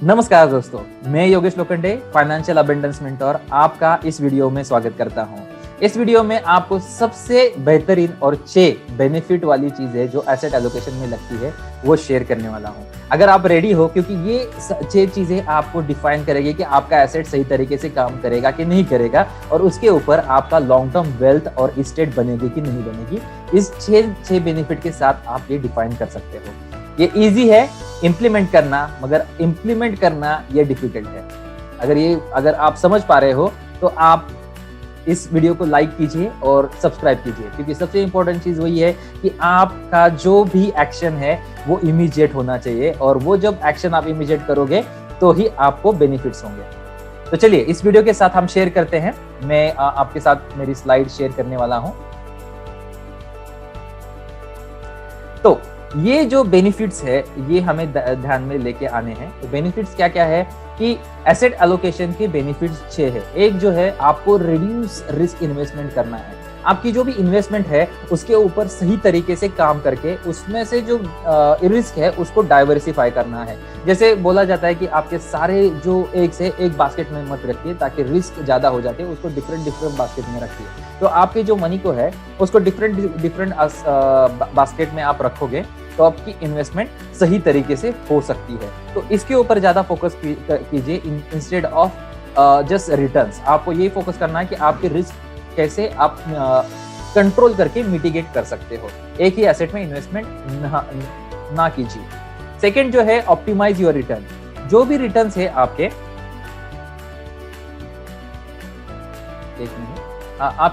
नमस्कार दोस्तों, मैं Yogesh Lokhande, financial abundance mentor, आपका इस वीडियो में स्वागत करता हूं। इस वीडियो में आपको सबसे बेहतरीन और 6 बेनिफिट वाली चीजें जो एसेट एलोकेशन में लगती है वो शेयर करने वाला हूं। अगर आप रेडी हो, क्योंकि ये 6 चीजें आपको डिफाइन करेगी कि आपका एसेट सही तरीके से काम करेगा कि नहीं करेगा और उसके ऊपर आपका लॉन्ग टर्म वेल्थ और एस्टेट बनेगी कि नहीं बनेगी। इस 6 बेनिफिट के साथ आप ये डिफाइन कर सकते हो। ये इजी है इंप्लीमेंट करना, मगर इंप्लीमेंट करना ये डिफिकल्ट है। अगर आप समझ पा रहे हो तो आप इस वीडियो को लाइक कीजिए और सब्सक्राइब कीजिए, क्योंकि सबसे इंपॉर्टेंट चीज वही है कि आपका जो भी एक्शन है वो इमीडिएट होना चाहिए, और वो जब एक्शन आप इमीडिएट करोगे तो ही आपको बेनिफिट्स होंगे। तो चलिए इस वीडियो के साथ हम शेयर करते हैं। मैं आपके साथ मेरी स्लाइड शेयर करने वाला हूं। तो ये जो बेनिफिट्स है ये हमें ध्यान में लेके आने हैं। तो बेनिफिट्स क्या क्या है कि एसेट एलोकेशन के बेनिफिट्स 6 है। एक जो है, आपको रिड्यूस रिस्क इन्वेस्टमेंट करना है। आपकी जो भी इन्वेस्टमेंट है उसके ऊपर सही तरीके से काम करके उसमें से जो रिस्क है उसको डाइवर्सिफाई करना है। जैसे बोला जाता है कि आपके सारे जो एक से एक बास्केट में मत रखिए, ताकि रिस्क ज्यादा हो जाते हैं, उसको डिफरेंट बास्केट में रखिए। तो आपके जो मनी को है उसको डिफरेंट बास्केट में आप रखोगे तो आपकी इन्वेस्टमेंट सही तरीके से हो सकती है। तो इसके ऊपर ज्यादा फोकस कीजिए इंस्टेड ऑफ जस्ट रिटर्न्स। आपको ये फोकस करना है कि आपके रिस्क कैसे आप कंट्रोल करके मिटिगेट कर सकते हो। एक ही एसेट में इन्वेस्टमेंट ना कीजिए। सेकंड जो है, ऑप्टिमाइज योर रिटर्न। जो भी रिटर्न्स है आपके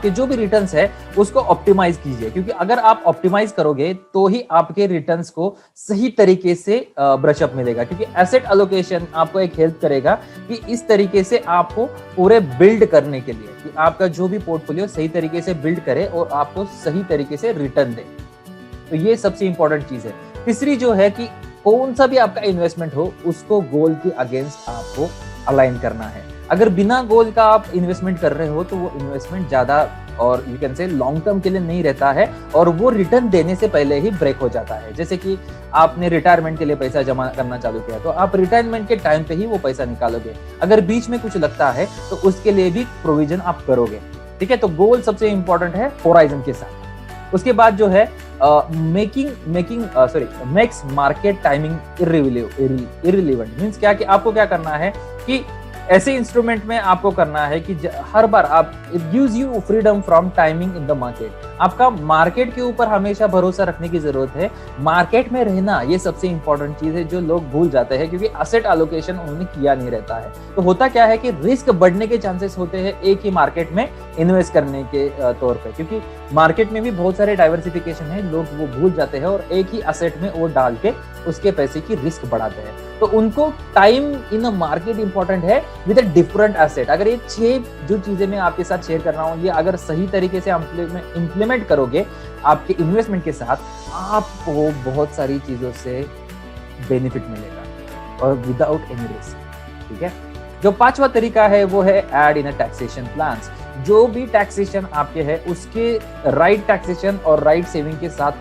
जो भी रिटर्न्स है उसको ऑप्टिमाइज कीजिए, क्योंकि अगर आप ऑप्टिमाइज करोगे तो ही आपके रिटर्न्स को सही तरीके से ब्रशअप मिलेगा। क्योंकि एसेट एलोकेशन आपको एक हेल्प करेगा कि इस तरीके से आपको पूरे बिल्ड करने के लिए कि आपका जो भी पोर्टफोलियो सही तरीके से बिल्ड करे और आपको सही तरीके से रिटर्न दे। तो ये सबसे इंपॉर्टेंट चीज है। तीसरी जो है कि कौन सा भी आपका इन्वेस्टमेंट हो उसको गोल के अगेंस्ट आपको अलाइन करना है। अगर बिना गोल का आप इन्वेस्टमेंट कर रहे हो तो वो इन्वेस्टमेंट ज्यादा और you can say long term के लिए नहीं रहता है, और वो रिटर्न देने से पहले ही ब्रेक हो जाता है। जैसे कि आपने रिटायरमेंट के लिए पैसा जमा करना चालू किया तो आप रिटायरमेंट के टाइम पे ही वो पैसा निकालोगे। अगर बीच में कुछ लगता है तो उसके लिए भी प्रोविजन आप करोगे। ठीक है, तो गोल सबसे इंपॉर्टेंट है होराइजन के साथ। उसके बाद जो है makes market timing irrelevant. Means क्या कि आपको क्या करना है कि ऐसे इंस्ट्रूमेंट में आपको करना है कि हर बार आप it gives you freedom from timing in the market. आपका मार्केट के ऊपर हमेशा भरोसा रखने की जरूरत है। मार्केट में रहना ये सबसे इंपॉर्टेंट चीज है जो लोग भूल जाते हैं, क्योंकि एसेट एलोकेशन उन्होंने किया नहीं रहता है। तो होता क्या है कि रिस्क बढ़ने के चांसेस होते हैं एक ही मार्केट में इन्वेस्ट करने के तौर पर, क्योंकि मार्केट में भी बहुत सारे डाइवर्सिफिकेशन है। लोग वो भूल जाते हैं और एक ही एसेट में वो डाल के उसके पैसे की रिस्क बढ़ाते हैं। तो उनको time in a market important है विद अ डिफरेंट एसेट। अगर ये 6 जो चीजें मैं आपके साथ शेयर कर रहा हूँ, ये अगर सही तरीके से इंप्लीमेंट करोगे आपके इन्वेस्टमेंट के साथ, आपको बहुत सारी चीजों से बेनिफिट मिलेगा और विदाउट एनी रिस्क। ठीक है, जो 5वां तरीका है वो है add in a taxation plans. जो भी टैक्सेशन आपके है उसके राइट टैक्सेशन और राइट सेविंग के साथ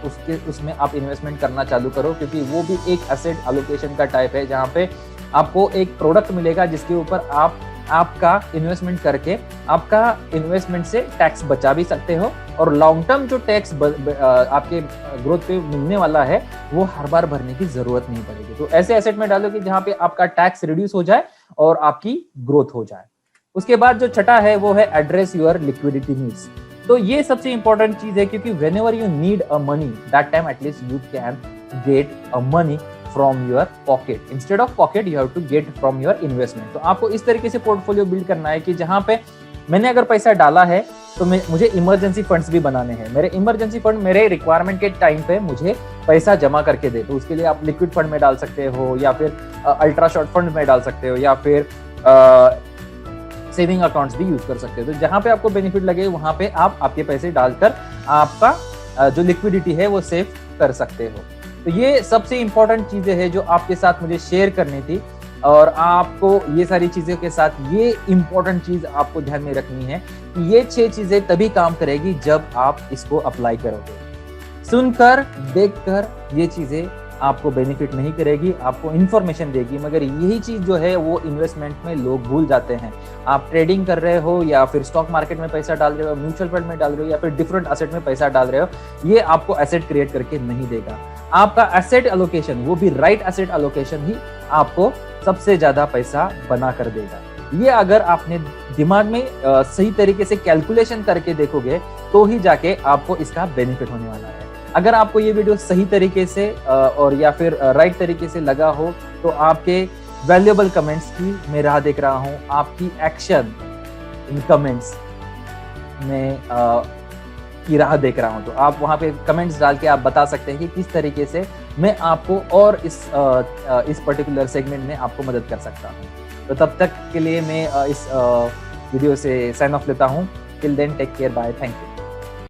उसमें आप इन्वेस्टमेंट करना चालू करो, क्योंकि वो भी एक एसेट एलोकेशन का टाइप है जहां पे आपको एक प्रोडक्ट मिलेगा जिसके ऊपर आपका इन्वेस्टमेंट करके आपका इन्वेस्टमेंट से टैक्स बचा भी सकते हो, और लॉन्ग टर्म जो टैक्स आपके ग्रोथ पे मिलने वाला है वो हर बार भरने की जरूरत नहीं पड़ेगी। तो ऐसे एसेट में डालो कि जहां पे आपका टैक्स रिड्यूस हो जाए और आपकी ग्रोथ हो जाए। उसके बाद जो छठा है वो है एड्रेस योर लिक्विडिटी नीड्स। तो ये सबसे इंपॉर्टेंट चीज है, क्योंकि whenever you need a money that time at least you can get a money from your pocket. Instead of pocket you have to get from your investment. तो आपको इस तरीके से पोर्टफोलियो बिल्ड करना है कि जहां पे मैंने अगर पैसा डाला है तो मुझे इमरजेंसी फंड्स भी बनाने हैं। मेरे इमरजेंसी फंड मेरे रिक्वायरमेंट के टाइम पे मुझे पैसा जमा करके दे। तो उसके लिए आप लिक्विड फंड में डाल सकते हो, या फिर अल्ट्रा शॉर्ट फंड में डाल सकते हो, या फिर सेविंग अकाउंट्स भी यूज कर सकते हो। तो जहां पे आपको बेनिफिट लगे वहां पे आप आपके पैसे डालकर आपका जो लिक्विडिटी है वो सेव कर सकते हो। तो ये सबसे इंपॉर्टेंट चीजें हैं जो आपके साथ मुझे शेयर करनी थी, और आपको ये सारी चीजों के साथ ये इंपॉर्टेंट चीज आपको ध्यान में रखनी है कि ये 6 चीजें तभी काम करेगी जब आप इसको अप्लाई करोगे। सुनकर देखकर ये चीजें आपको बेनिफिट नहीं करेगी, आपको इन्फॉर्मेशन देगी, मगर यही चीज़ जो है वो इन्वेस्टमेंट में लोग भूल जाते हैं। आप ट्रेडिंग कर रहे हो या फिर स्टॉक मार्केट में पैसा डाल रहे हो, म्यूचुअल फंड में डाल रहे हो या फिर डिफरेंट एसेट में पैसा डाल रहे हो, ये आपको एसेट क्रिएट करके नहीं देगा। आपका एसेट एलोकेशन, वो भी राइट एसेट एलोकेशन ही आपको सबसे ज्यादा पैसा बना कर देगा। ये अगर आपने दिमाग में सही तरीके से कैलकुलेशन करके देखोगे तो ही जाके आपको इसका बेनिफिट होने वाला है। अगर आपको ये वीडियो सही तरीके से और या फिर राइट तरीके से लगा हो तो आपके वैल्यूएबल कमेंट्स की मैं राह देख रहा हूँ, आपकी एक्शन इन कमेंट्स में की राह देख रहा हूँ। तो आप वहाँ पे कमेंट्स डाल के आप बता सकते हैं कि किस तरीके से मैं आपको और इस पर्टिकुलर सेगमेंट में आपको मदद कर सकता हूँ। तो तब तक के लिए मैं इस वीडियो से साइन ऑफ लेता हूँ। Till then take care, bye, thank you.